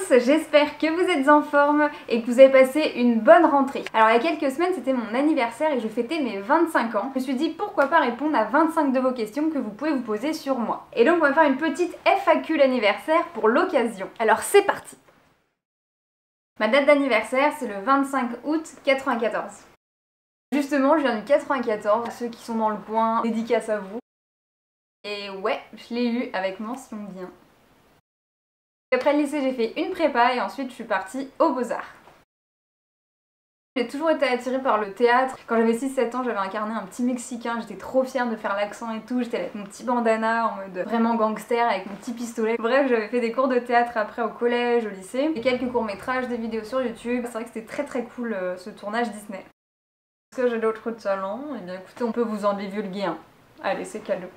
j'espère que vous êtes en forme et que vous avez passé une bonne rentrée. Alors il y a quelques semaines c'était mon anniversaire et je fêtais mes 25 ans. Je me suis dit pourquoi pas répondre à 25 de vos questions que vous pouvez vous poser sur moi. Et donc on va faire une petite FAQ l'anniversaire pour l'occasion. Alors c'est parti. Ma date d'anniversaire c'est le 25 août 94. Justement je viens du 94, ceux qui sont dans le coin, dédicace à vous. Et ouais, je l'ai eu avec mention bien. Après le lycée, j'ai fait une prépa et ensuite je suis partie aux Beaux-Arts. J'ai toujours été attirée par le théâtre. Quand j'avais 6-7 ans, j'avais incarné un petit Mexicain, j'étais trop fière de faire l'accent et tout. J'étais avec mon petit bandana en mode vraiment gangster avec mon petit pistolet. Bref, j'avais fait des cours de théâtre après au collège, au lycée. Et quelques courts-métrages, des vidéos sur YouTube. C'est vrai que c'était très cool ce tournage Disney. Est-ce que j'ai d'autres talents? Eh bien écoutez, on peut vous en divulguer un. Allez, c'est cadeau.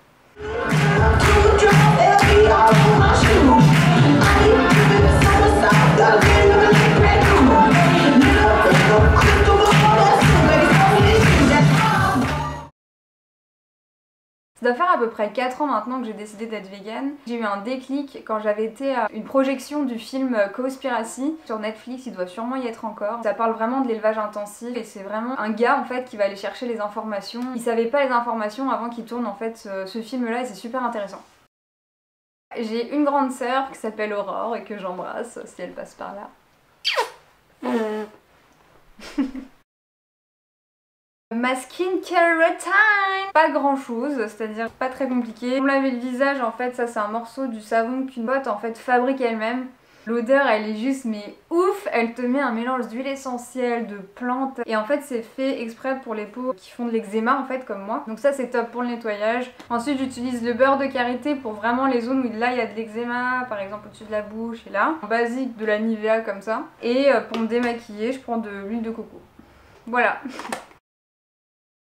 Ça doit faire à peu près 4 ans maintenant que j'ai décidé d'être végane. J'ai eu un déclic quand j'avais été à une projection du film Cowspiracy sur Netflix, il doit sûrement y être encore. Ça parle vraiment de l'élevage intensif et c'est vraiment un gars en fait qui va aller chercher les informations. Il savait pas les informations avant qu'il tourne en fait ce film là et c'est super intéressant. J'ai une grande sœur qui s'appelle Aurore et que j'embrasse si elle passe par là. Ma skincare routine! Pas grand chose, c'est-à-dire pas très compliqué. Pour laver le visage, en fait, ça c'est un morceau du savon qu'une pote en fait fabrique elle-même. L'odeur elle est juste mais ouf, elle te met un mélange d'huile essentielle, de plantes et en fait c'est fait exprès pour les peaux qui font de l'eczéma en fait comme moi. Donc ça c'est top pour le nettoyage. Ensuite j'utilise le beurre de karité pour vraiment les zones où là il y a de l'eczéma, par exemple au-dessus de la bouche et là. En basique de la Nivea comme ça. Et pour me démaquiller je prends de l'huile de coco. Voilà.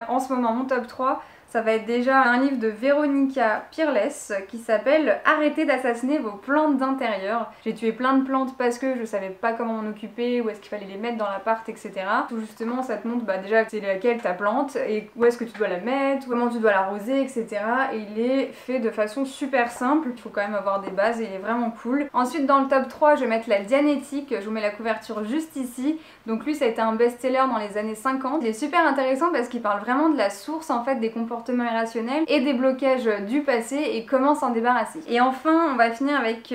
En ce moment, mon top 3, ça va être déjà un livre de Véronica Peerless qui s'appelle « Arrêtez d'assassiner vos plantes d'intérieur ». J'ai tué plein de plantes parce que je savais pas comment m'en occuper, où est-ce qu'il fallait les mettre dans l'appart, etc. Tout justement, ça te montre déjà c'est laquelle ta plante et où est-ce que tu dois la mettre, comment tu dois l'arroser, etc. Et il est fait de façon super simple, il faut quand même avoir des bases et il est vraiment cool. Ensuite, dans le top 3, je vais mettre la Dianétique, je vous mets la couverture juste ici. Donc lui, ça a été un best-seller dans les années 50. Il est super intéressant parce qu'il parle vraiment de la source en fait des comportements irrationnels et des blocages du passé et comment s'en débarrasser. Et enfin on va finir avec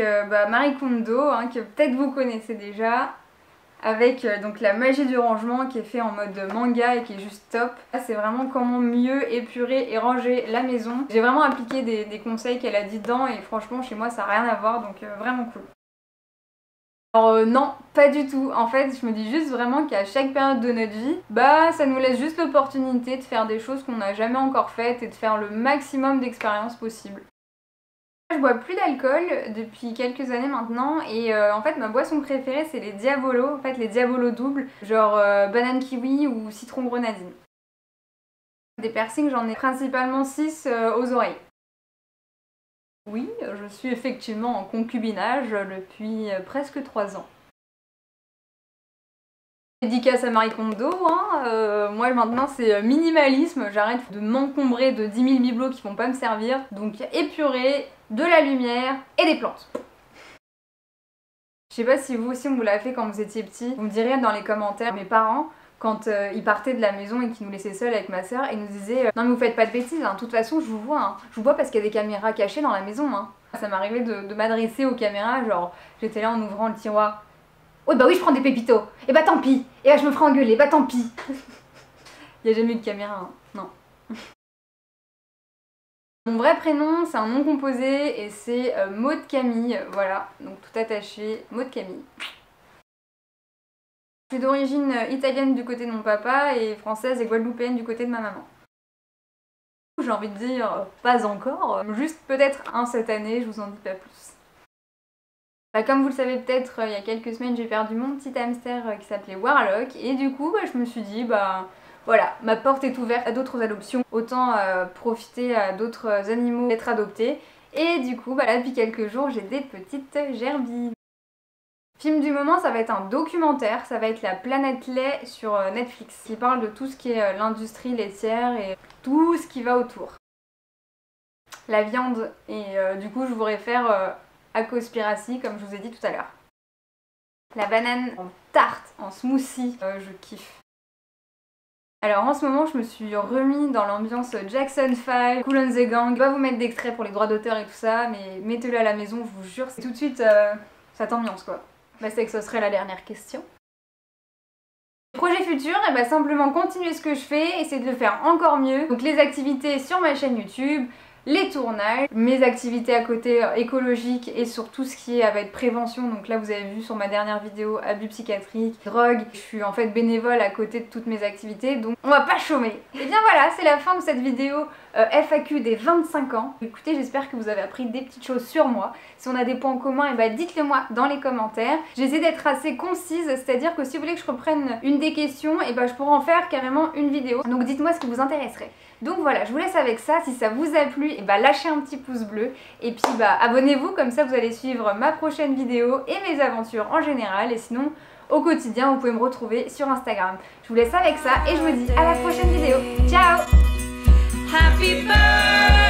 Marie Kondo hein, que peut-être vous connaissez déjà avec donc la magie du rangement qui est fait en mode manga et qui est juste top. Là c'est vraiment comment mieux épurer et ranger la maison. J'ai vraiment appliqué des conseils qu'elle a dit dedans et franchement chez moi ça n'a rien à voir donc vraiment cool. Alors non, pas du tout. En fait, je me dis juste vraiment qu'à chaque période de notre vie, ça nous laisse juste l'opportunité de faire des choses qu'on n'a jamais encore faites et de faire le maximum d'expériences possibles. Je bois plus d'alcool depuis quelques années maintenant et en fait ma boisson préférée c'est les Diabolos, en fait les Diabolos doubles, genre banane kiwi ou citron grenadine. Des piercings j'en ai principalement 6 aux oreilles. Oui, je suis effectivement en concubinage depuis presque 3 ans. Dédicace à Marie Kondo, hein. Moi maintenant c'est minimalisme, j'arrête de m'encombrer de 10 000 bibelots qui vont pas me servir, donc épurer, de la lumière et des plantes. Je sais pas si vous aussi on vous l'a fait quand vous étiez petit, vous me direz dans les commentaires, mes parents, quand ils partaient de la maison et qu'ils nous laissaient seuls avec ma soeur, ils nous disaient non mais vous faites pas de bêtises, hein. De toute façon je vous vois, hein. Je vous vois parce qu'il y a des caméras cachées dans la maison. Hein. Ça m'arrivait de m'adresser aux caméras, genre j'étais là en ouvrant le tiroir. Oh bah oui je prends des pépitos, et bah tant pis, et bah je me ferai engueuler, bah tant pis. Il n'y a jamais eu de caméra, hein. Non. Mon vrai prénom c'est un nom composé et c'est Maud Camille, voilà, donc tout attaché, Maud Camille. Je suis d'origine italienne du côté de mon papa et française et guadeloupéenne du côté de ma maman. J'ai envie de dire pas encore, juste peut-être un cette année, je vous en dis pas plus. Comme vous le savez peut-être, il y a quelques semaines j'ai perdu mon petit hamster qui s'appelait Warlock et du coup je me suis dit voilà, ma porte est ouverte à d'autres adoptions, autant profiter à d'autres animaux d'être adoptés et du coup là depuis quelques jours j'ai des petites gerbilles. Film du moment, ça va être un documentaire, ça va être La Planète Lait sur Netflix, qui parle de tout ce qui est l'industrie laitière et tout ce qui va autour. La viande, et du coup je vous réfère à Cowspiracy comme je vous ai dit tout à l'heure. La banane en tarte, en smoothie, je kiffe. Alors en ce moment je me suis remis dans l'ambiance Jackson 5, Kool and the Gang. Je vais pas vous mettre d'extrait pour les droits d'auteur et tout ça, mais mettez-le à la maison, je vous jure, c'est tout de suite ça t'ambiance quoi. Bah c'est que ce serait la dernière question. Projet futur, et bah simplement continuer ce que je fais, essayer de le faire encore mieux. Donc les activités sur ma chaîne YouTube, les tournages, mes activités à côté écologiques et sur tout ce qui va être prévention. Donc là vous avez vu sur ma dernière vidéo, abus psychiatriques, drogue. Je suis en fait bénévole à côté de toutes mes activités, donc on va pas chômer. Et bien voilà, c'est la fin de cette vidéo FAQ des 25 ans. Écoutez, j'espère que vous avez appris des petites choses sur moi. Si on a des points en commun, et bah dites-le moi dans les commentaires. J'essaie d'être assez concise, c'est-à-dire que si vous voulez que je reprenne une des questions, et bah je pourrais en faire carrément une vidéo. Donc dites-moi ce qui vous intéresserait. Donc voilà, je vous laisse avec ça. Si ça vous a plu, et bah lâchez un petit pouce bleu. Et puis bah abonnez-vous, comme ça vous allez suivre ma prochaine vidéo et mes aventures en général. Et sinon, au quotidien, vous pouvez me retrouver sur Instagram. Je vous laisse avec ça et je vous dis à la prochaine vidéo. Ciao! Happy birthday!